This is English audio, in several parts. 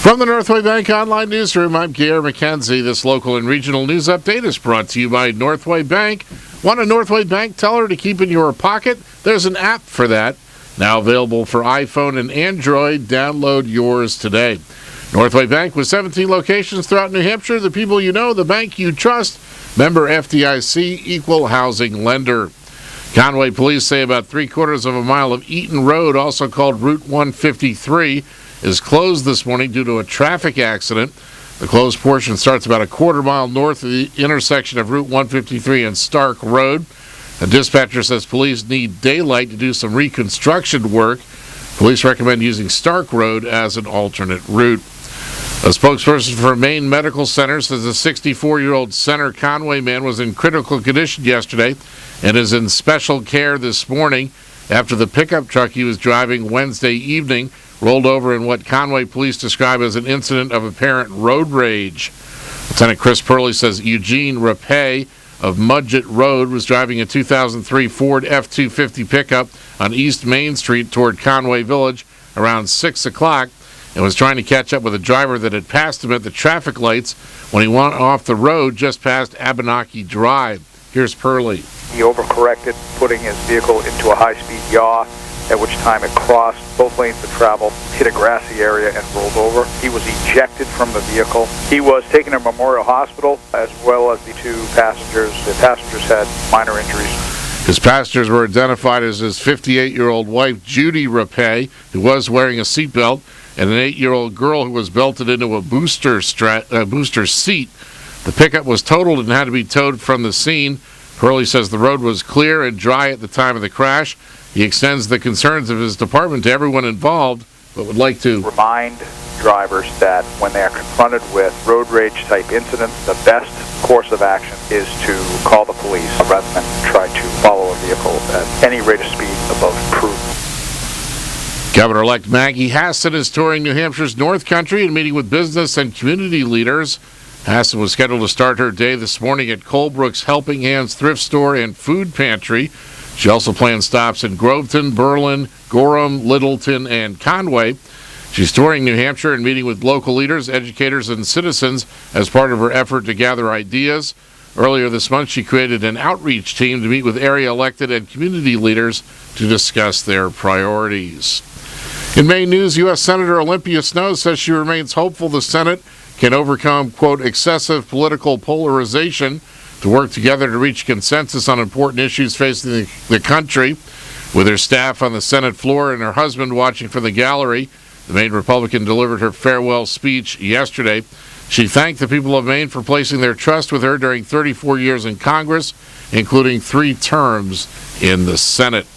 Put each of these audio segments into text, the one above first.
From the Northway Bank Online Newsroom, I'm Gare McKenzie. This local and regional news update is brought to you by Northway Bank. Want a Northway Bank teller to keep in your pocket? There's an app for that. Now available for iPhone and Android. Download yours today. Northway Bank with 17 locations throughout New Hampshire. The people you know, the bank you trust. Member FDIC, equal housing lender. Conway police say about 3/4 of a mile of Eaton Road, also called Route 153, is closed this morning due to a traffic accident. The closed portion starts about a 1/4 mile north of the intersection of Route 153 and Stark Road. A dispatcher says police need daylight to do some reconstruction work. Police recommend using Stark Road as an alternate route. A spokesperson for Maine Medical Center says a 64-year-old Center Conway man was in critical condition yesterday and is in special care this morning after the pickup truck he was driving Wednesday evening rolled over in what Conway police describe as an incident of apparent road rage. Lieutenant Chris Purley says Eugene Rapay of Mudgett Road was driving a 2003 Ford F-250 pickup on East Main Street toward Conway Village around 6 o'clock and was trying to catch up with a driver that had passed him at the traffic lights when he went off the road just past Abenaki Drive. Here's Purley. He overcorrected, putting his vehicle into a high-speed yaw, at which time it crossed both lanes of travel, hit a grassy area, and rolled over. He was ejected from the vehicle. He was taken to Memorial Hospital, as well as the two passengers. The passengers had minor injuries. His passengers were identified as his 58-year-old wife, Judy Rapay, who was wearing a seatbelt, and an 8-year-old girl who was belted into a booster seat. The pickup was totaled and had to be towed from the scene. Hurley says the road was clear and dry at the time of the crash. He extends the concerns of his department to everyone involved, but would like to remind drivers that when they are confronted with road rage type incidents, the best course of action is to call the police rather than try to follow a vehicle at any rate of speed above prudent. Governor-elect Maggie Hassan is touring New Hampshire's North Country and meeting with business and community leaders. Hassan was scheduled to start her day this morning at Colebrook's Helping Hands Thrift Store and Food Pantry. She also plans stops in Groveton, Berlin, Gorham, Littleton, and Conway. She's touring New Hampshire and meeting with local leaders, educators, and citizens as part of her effort to gather ideas. Earlier this month, she created an outreach team to meet with area elected and community leaders to discuss their priorities. In Maine news, U.S. Senator Olympia Snowe says she remains hopeful the Senate can overcome, quote, excessive political polarization to work together to reach consensus on important issues facing the country. With her staff on the Senate floor and her husband watching from the gallery, the Maine Republican delivered her farewell speech yesterday. She thanked the people of Maine for placing their trust with her during 34 years in Congress, including 3 terms in the Senate.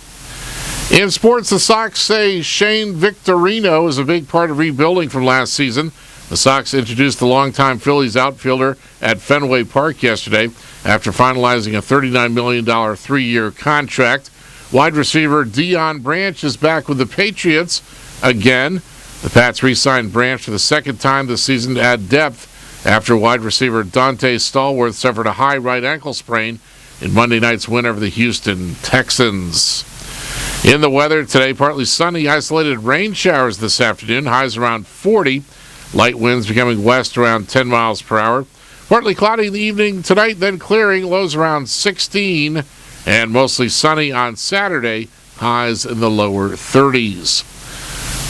In sports, the Sox say Shane Victorino is a big part of rebuilding from last season. The Sox introduced the longtime Phillies outfielder at Fenway Park yesterday after finalizing a $39 million 3-year contract. Wide receiver Deion Branch is back with the Patriots again. The Pats re-signed Branch for the second time this season to add depth after wide receiver Dante Stallworth suffered a high right ankle sprain in Monday night's win over the Houston Texans. In the weather today, partly sunny, isolated rain showers this afternoon, highs around 40. Light winds becoming west around 10 miles per hour. Partly cloudy in the evening tonight, then clearing, lows around 16. And mostly sunny on Saturday, highs in the lower 30s.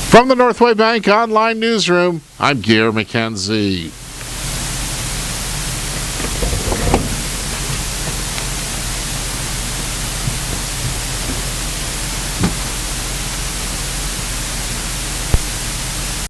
From the Northway Bank Online Newsroom, I'm Gare McKenzie.